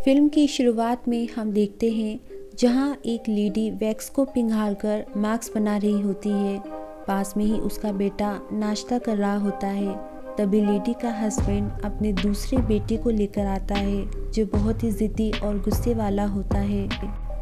Film की शुरुआत में हम देखते हैं जहां एक लेडी वैक्स को पिघालकर मास्क बना रही होती है। पास में ही उसका बेटा नाश्ता कर रहा होता है। तभी लेडी का हस्बैंड अपने दूसरे बेटे को लेकर आता है जो बहुत ही ज़िद्दी और गुस्से वाला होता है।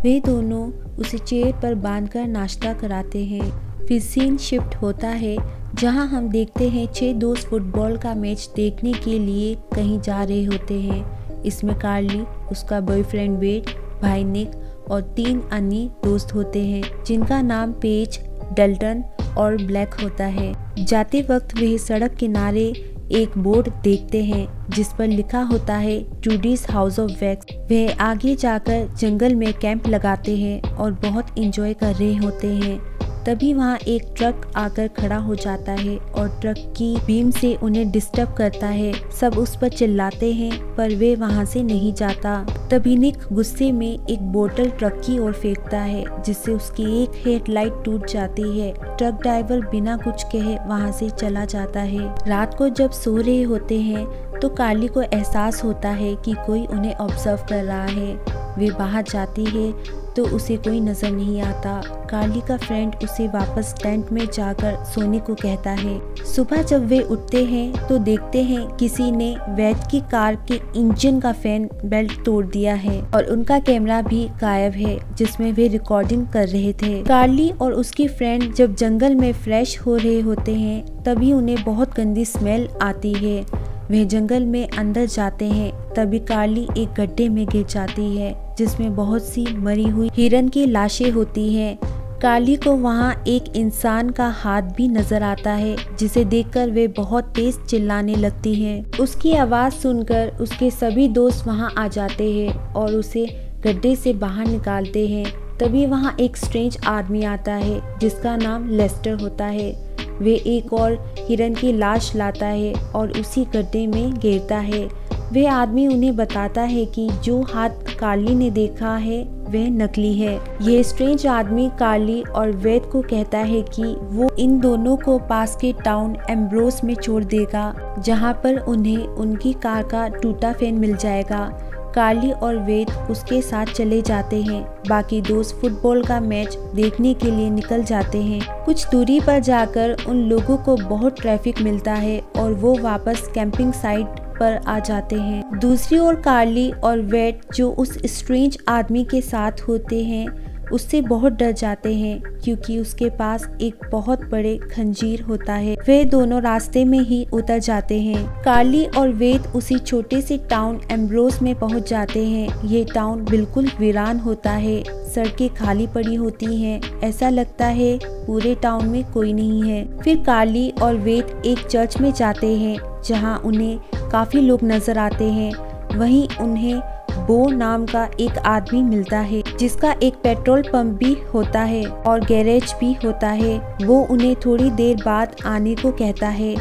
वे दोनों उसे चेयर पर बांधकर नाश्ता कराते हैं। फिर सीन शिफ्ट होता है जहां हम देखते हैं 6 दोस्त फुटबॉल का मैच देखने के लिए कहीं जा रहे होते हैं। इसमें कार्ली, उसका बॉयफ्रेंड वेड, भाई निक और 3 अन्य दोस्त होते हैं जिनका नाम पेज, डल्टन और ब्लैक होता है। जाते वक्त वे सड़क किनारे एक बोर्ड देखते हैं जिस पर लिखा होता है ट्रूडीज हाउस ऑफ वैक्स। वे आगे जाकर जंगल में कैंप लगाते हैं और बहुत इंजॉय कर रहे होते हैं। तभी वहाँ एक ट्रक आकर खड़ा हो जाता है और ट्रक की बीम से उन्हें डिस्टर्ब करता है। सब उस पर चिल्लाते हैं पर वे वहाँ से नहीं जाता। तभी निक गुस्से में एक बोतल ट्रक की ओर फेंकता है जिससे उसकी एक हेडलाइट टूट जाती है। ट्रक ड्राइवर बिना कुछ कहे वहाँ से चला जाता है। रात को जब सो रहे होते हैं तो कार्ली को एहसास होता है कि कोई उन्हें ऑब्जर्व कर रहा है। वे बाहर जाती है तो उसे कोई नजर नहीं आता। कार्ली का फ्रेंड उसे वापस टेंट में जाकर सोने को कहता है। सुबह जब वे उठते हैं तो देखते हैं किसी ने वैद की कार के इंजन का फैन बेल्ट तोड़ दिया है और उनका कैमरा भी गायब है जिसमें वे रिकॉर्डिंग कर रहे थे। कार्ली और उसकी फ्रेंड जब जंगल में फ्रेश हो रहे होते हैं तभी उन्हें बहुत गंदी स्मेल आती है। वे जंगल में अंदर जाते हैं तभी कार्ली एक गड्ढे में गिर जाती है जिसमें बहुत सी मरी हुई हिरन की लाशें होती हैं। कार्ली को वहाँ एक इंसान का हाथ भी नजर आता है जिसे देखकर वे बहुत तेज चिल्लाने लगती है। उसकी आवाज़ सुनकर उसके सभी दोस्त वहाँ आ जाते हैं और उसे गड्ढे से बाहर निकालते हैं। तभी वहाँ एक स्ट्रेंज आदमी आता है जिसका नाम लेस्टर होता है। वे एक और हिरन की लाश लाता है और उसी गड्ढे में गिरता है। वे आदमी उन्हें बताता है कि जो हाथ कार्ली ने देखा है वह नकली है। यह स्ट्रेंज आदमी कार्ली और वेद को कहता है कि वो इन दोनों को पास के टाउन एम्ब्रोस में छोड़ देगा जहां पर उन्हें उनकी कार का टूटा फैन मिल जाएगा। कार्ली और वेद उसके साथ चले जाते हैं। बाकी दोस्त फुटबॉल का मैच देखने के लिए निकल जाते हैं। कुछ दूरी पर जाकर उन लोगों को बहुत ट्रैफिक मिलता है और वो वापस कैंपिंग साइट पर आ जाते हैं। दूसरी ओर कार्ली और वेड जो उस स्ट्रेंज आदमी के साथ होते हैं उससे बहुत डर जाते हैं क्योंकि उसके पास एक बहुत बड़े खंजीर होता है। वे दोनों रास्ते में ही उतर जाते हैं। कार्ली और वेद उसी छोटे से टाउन एम्ब्रोस में पहुंच जाते हैं। ये टाउन बिल्कुल वीरान होता है। सड़कें खाली पड़ी होती हैं। ऐसा लगता है पूरे टाउन में कोई नहीं है। फिर कार्ली और वेद एक चर्च में जाते हैं जहां उन्हें काफी लोग नजर आते हैं। वहीं उन्हें बो नाम का एक आदमी मिलता है जिसका एक पेट्रोल पंप भी होता है और गैरेज भी होता है। वो उन्हें थोड़ी देर बाद आने को कहता है।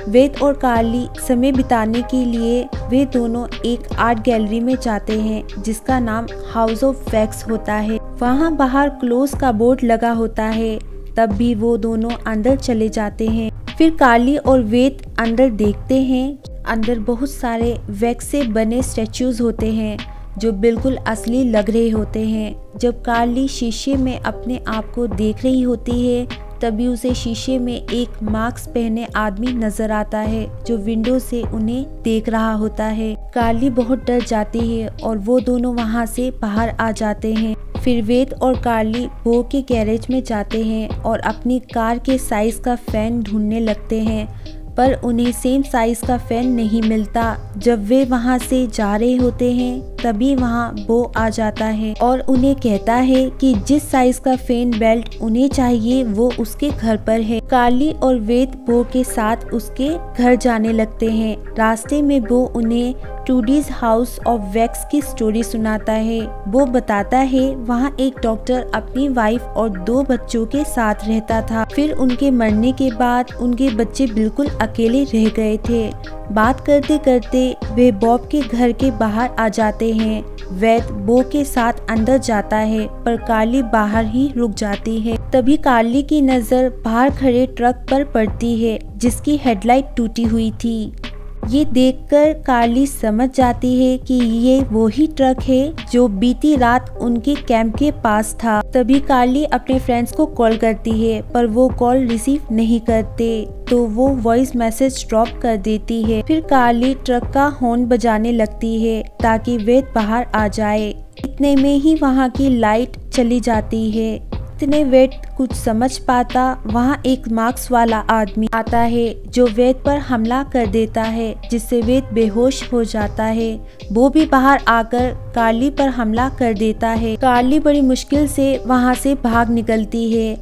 वेद और कार्ली समय बिताने के लिए वे दोनों एक आर्ट गैलरी में जाते हैं जिसका नाम हाउस ऑफ वैक्स होता है। वहाँ बाहर क्लोज का बोर्ड लगा होता है। तब भी वो दोनों अंदर चले जाते हैं। फिर कार्ली और वेद अंदर देखते हैं। अंदर बहुत सारे वैक्स से बने स्टैचूज होते हैं जो बिल्कुल असली लग रहे होते हैं। जब कार्ली शीशे में अपने आप को देख रही होती है तभी उसे शीशे में एक मास्क पहने आदमी नजर आता है जो विंडो से उन्हें देख रहा होता है। कार्ली बहुत डर जाती है और वो दोनों वहाँ से बाहर आ जाते हैं। फिर वेद और कार्ली बो के गैरेज में जाते हैं और अपनी कार के साइज का फैन ढूंढने लगते हैं पर उन्हें सेम साइज का फैन नहीं मिलता। जब वे वहां से जा रहे होते हैं तभी वहां बो आ जाता है और उन्हें कहता है कि जिस साइज का फैन बेल्ट उन्हें चाहिए वो उसके घर पर है। कार्ली और वेद बो के साथ उसके घर जाने लगते हैं। रास्ते में बो उन्हें ट्रूडीज हाउस ऑफ वैक्स की स्टोरी सुनाता है। वो बताता है वहाँ एक डॉक्टर अपनी वाइफ और 2 बच्चों के साथ रहता था। फिर उनके मरने के बाद उनके बच्चे बिल्कुल अकेले रह गए थे। बात करते करते वे बॉब के घर के बाहर आ जाते हैं। वैद बो के साथ अंदर जाता है पर कार्ली बाहर ही रुक जाती है। तभी कार्ली की नजर बाहर खड़े ट्रक पर पड़ती है जिसकी हेडलाइट टूटी हुई थी। ये देखकर कार्ली समझ जाती है कि ये वही ट्रक है जो बीती रात उनके कैंप के पास था। तभी कार्ली अपने फ्रेंड्स को कॉल करती है पर वो कॉल रिसीव नहीं करते, तो वो वॉइस मैसेज ड्रॉप कर देती है। फिर कार्ली ट्रक का हॉर्न बजाने लगती है ताकि वेद बाहर आ जाए। इतने में ही वहाँ की लाइट चली जाती है। इतने वेद कुछ समझ पाता, वहाँ एक मास्क वाला आदमी आता है जो वेद पर हमला कर देता है, जिससे वेद बेहोश हो जाता है। वो भी बाहर आकर कार्ली पर हमला कर देता है। कार्ली बड़ी मुश्किल से वहाँ से भाग निकलती है,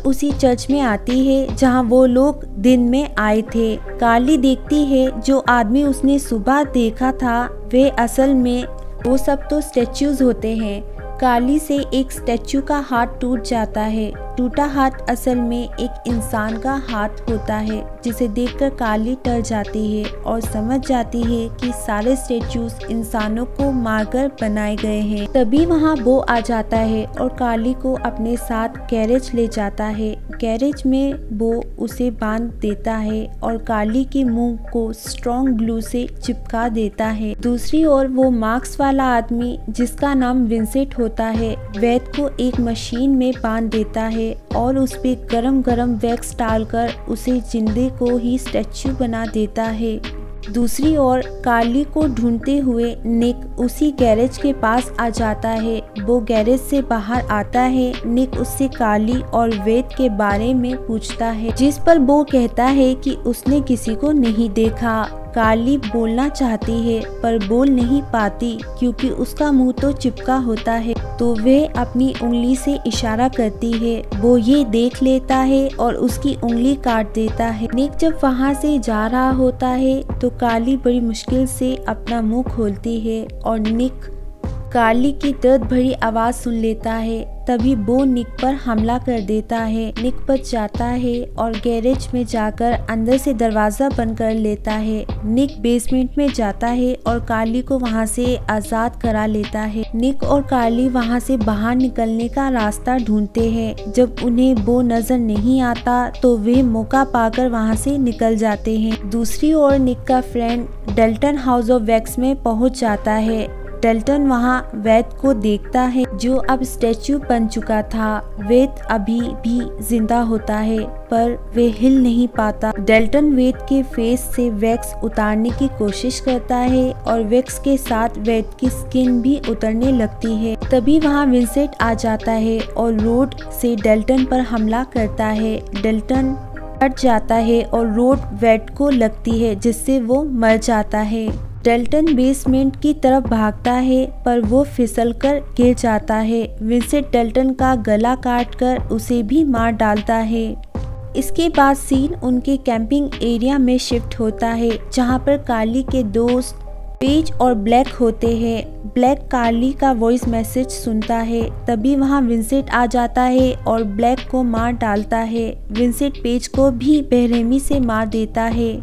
उसी चर्च में आती है जहाँ वो लोग दिन में आए थे। कार्ली देखती है जो आदमी उसने सुबह देखा था वे असल में वो सब तो स्टैच्यूज होते हैं। कार्ली से एक स्टैच्यू का हाथ टूट जाता है। टूटा हाथ असल में एक इंसान का हाथ होता है, जिसे देखकर कार्ली डर जाती है और समझ जाती है कि सारे स्टैच्यूज इंसानों को मारकर बनाए गए हैं। तभी वहाँ वो आ जाता है और कार्ली को अपने साथ गैरेज ले जाता है। गैरेज में वो उसे बांध देता है और कार्ली के मुंह को स्ट्रॉन्ग ग्लू से चिपका देता है। दूसरी ओर वो मास्क वाला आदमी, जिसका नाम विंसेंट होता है, वेद को एक मशीन में बांध देता है और उस पे गरम गरम वैक्स डालकर उसे जिंदे को ही स्टैच्यू बना देता है। दूसरी ओर कार्ली को ढूंढते हुए निक उसी गैरेज के पास आ जाता है। वो गैरेज से बाहर आता है। निक उससे कार्ली और वेद के बारे में पूछता है, जिस पर वो कहता है कि उसने किसी को नहीं देखा। कार्ली बोलना चाहती है पर बोल नहीं पाती क्योंकि उसका मुंह तो चिपका होता है, तो वे अपनी उंगली से इशारा करती है। वो ये देख लेता है और उसकी उंगली काट देता है। निक जब वहाँ से जा रहा होता है तो कार्ली बड़ी मुश्किल से अपना मुंह खोलती है और निक कार्ली की दर्द भरी आवाज सुन लेता है। तभी वो निक पर हमला कर देता है। निक बच जाता है और गैरेज में जाकर अंदर से दरवाजा बंद कर लेता है। निक बेसमेंट में जाता है और कार्ली को वहां से आजाद करा लेता है। निक और कार्ली वहां से बाहर निकलने का रास्ता ढूंढते हैं। जब उन्हें वो नजर नहीं आता तो वे मौका पाकर वहां से निकल जाते हैं। दूसरी ओर निक का friend Dalton house of wax में पहुंच जाता है। डेल्टन वहाँ वेद को देखता है जो अब स्टैच्यू बन चुका था। वेद अभी भी जिंदा होता है पर वे हिल नहीं पाता। डेल्टन वेद के फेस से वैक्स उतारने की कोशिश करता है और वैक्स के साथ वेद की स्किन भी उतरने लगती है। तभी वहाँ विंसेंट आ जाता है और रोड से डेल्टन पर हमला करता है। डेल्टन हट जाता है और रोड वेद को लगती है, जिससे वो मर जाता है। डेल्टन बेसमेंट की तरफ भागता है पर वो फिसलकर गिर जाता है। विंसेंट डेल्टन का गला काटकर उसे भी मार डालता है। इसके बाद सीन उनके कैंपिंग एरिया में शिफ्ट होता है, जहां पर कार्ली के दोस्त पेज और ब्लैक होते हैं। ब्लैक कार्ली का वॉइस मैसेज सुनता है। तभी वहां विंसेंट आ जाता है और ब्लैक को मार डालता है। विंसेंट पेज को भी बेरहमी से मार देता है।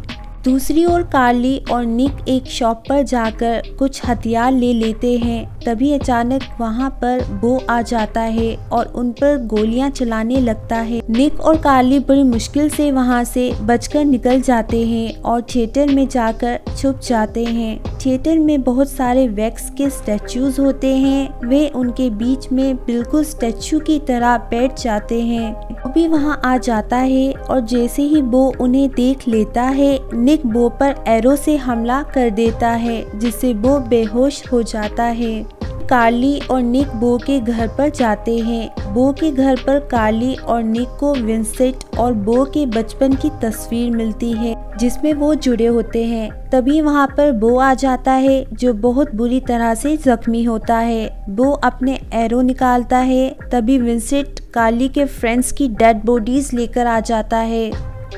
दूसरी ओर कार्ली और निक एक शॉप पर जाकर कुछ हथियार ले लेते हैं। तभी अचानक वहां पर वो आ जाता है और उन पर गोलियां चलाने लगता है। निक और कार्ली बड़ी मुश्किल से वहां से बचकर निकल जाते हैं और थिएटर में जाकर छुप जाते हैं। थिएटर में बहुत सारे वैक्स के स्टैच्यूज होते हैं। वे उनके बीच में बिल्कुल स्टैच्यू की तरह बैठ जाते हैं। वो भी वहां आ जाता है और जैसे ही वो उन्हें देख लेता है, निक बो पर एरो से हमला कर देता है, जिससे वो बेहोश हो जाता है। कार्ली और निक बो के घर पर जाते हैं। बो के घर पर कार्ली और निक को विंसेंट और बो के बचपन की तस्वीर मिलती है, जिसमें वो जुड़े होते हैं। तभी वहां पर बो आ जाता है जो बहुत बुरी तरह से जख्मी होता है। बो अपने एरो निकालता है। तभी विंसेंट कार्ली के फ्रेंड्स की डेड बॉडीज लेकर आ जाता है।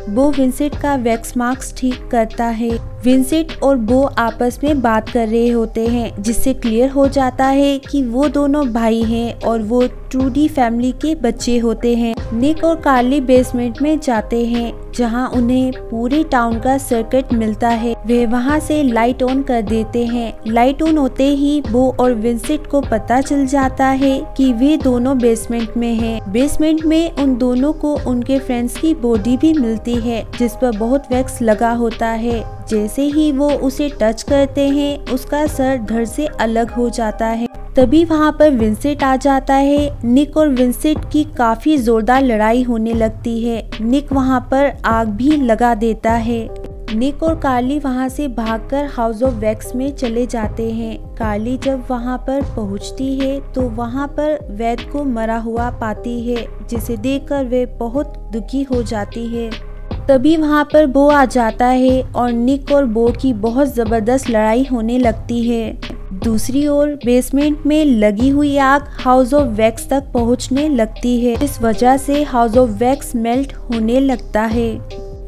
बो विंसेंट का वैक्स मास्क ठीक करता है। विंसेंट और बो आपस में बात कर रहे होते हैं, जिससे क्लियर हो जाता है कि वो दोनों भाई हैं और वो ट्रूडी फैमिली के बच्चे होते हैं। निक और कार्ली बेसमेंट में जाते हैं, जहां उन्हें पूरे टाउन का सर्किट मिलता है। वे वहां से लाइट ऑन कर देते हैं। लाइट ऑन होते ही बो और विंसेंट को पता चल जाता है कि वे दोनों बेसमेंट में हैं। बेसमेंट में उन दोनों को उनके फ्रेंड्स की बॉडी भी मिलती है, जिस पर बहुत वैक्स लगा होता है, जैसे ही वो उसे टच करते हैं उसका सर धड़ से अलग हो जाता है। तभी वहाँ पर विंसेंट आ जाता है। निक और विंसेंट की काफी जोरदार लड़ाई होने लगती है। निक वहाँ पर आग भी लगा देता है। निक और कार्ली वहाँ से भागकर हाउस ऑफ वैक्स में चले जाते हैं। कार्ली जब वहाँ पर पहुँचती है तो वहाँ पर वैद को मरा हुआ पाती है, जिसे देखकर वे बहुत दुखी हो जाती है। तभी वहाँ पर बो आ जाता है और निक और बो की बहुत ज़बरदस्त लड़ाई होने लगती है। दूसरी ओर बेसमेंट में लगी हुई आग हाउस ऑफ वैक्स तक पहुँचने लगती है। इस वजह से हाउस ऑफ वैक्स मेल्ट होने लगता है।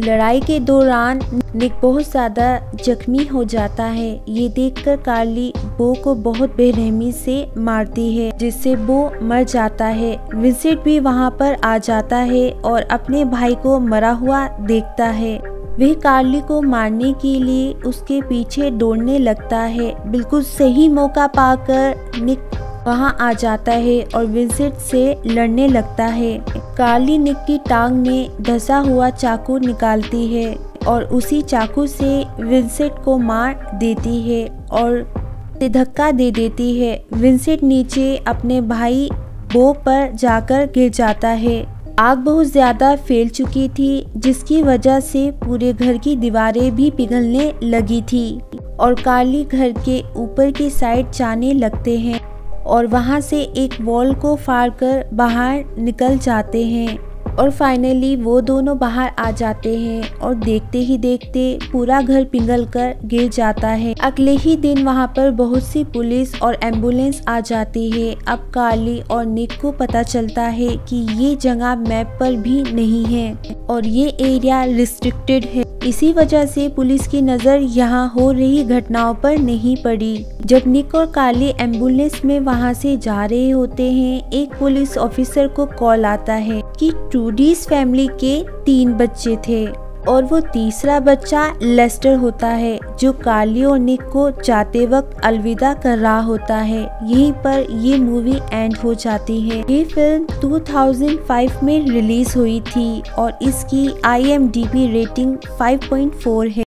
लड़ाई के दौरान निक बहुत ज़्यादा जख्मी हो जाता है। ये देखकर कार्ली बो को बहुत बेरहमी से मारती है, जिससे बो मर जाता है। विंसेंट भी वहाँ पर आ जाता है और अपने भाई को मरा हुआ देखता है। वह कार्ली को मारने के लिए उसके पीछे दौड़ने लगता है। बिल्कुल सही मौका पाकर निक वहाँ आ जाता है और विंसेंट से लड़ने लगता है। कार्ली निक की टांग में धंसा हुआ चाकू निकालती है और उसी चाकू से विंसेंट को मार देती है और धक्का दे देती है। विंसेंट नीचे अपने भाई बो पर जाकर गिर जाता है। आग बहुत ज़्यादा फैल चुकी थी, जिसकी वजह से पूरे घर की दीवारें भी पिघलने लगी थी और कार्ली घर के ऊपर की साइड जाने लगते हैं और वहां से एक वॉल को फाड़कर बाहर निकल जाते हैं और फाइनली वो दोनों बाहर आ जाते हैं और देखते ही देखते पूरा घर पिघलकर गिर जाता है। अगले ही दिन वहां पर बहुत सी पुलिस और एम्बुलेंस आ जाती है। अब कार्ली और निक को पता चलता है कि ये जगह मैप पर भी नहीं है और ये एरिया रिस्ट्रिक्टेड है। इसी वजह से पुलिस की नज़र यहाँ हो रही घटनाओं पर नहीं पड़ी। जब निक और कार्ली एम्बुलेंस में वहाँ से जा रहे होते हैं, एक पुलिस ऑफिसर को कॉल आता है कि ट्रूडीज फैमिली के 3 बच्चे थे और वो तीसरा बच्चा लेस्टर होता है, जो कार्ली और निक को जाते वक्त अलविदा कर रहा होता है। यहीं पर ये मूवी एंड हो जाती है। ये फिल्म 2005 में रिलीज हुई थी और इसकी IMDb रेटिंग 5.4 है।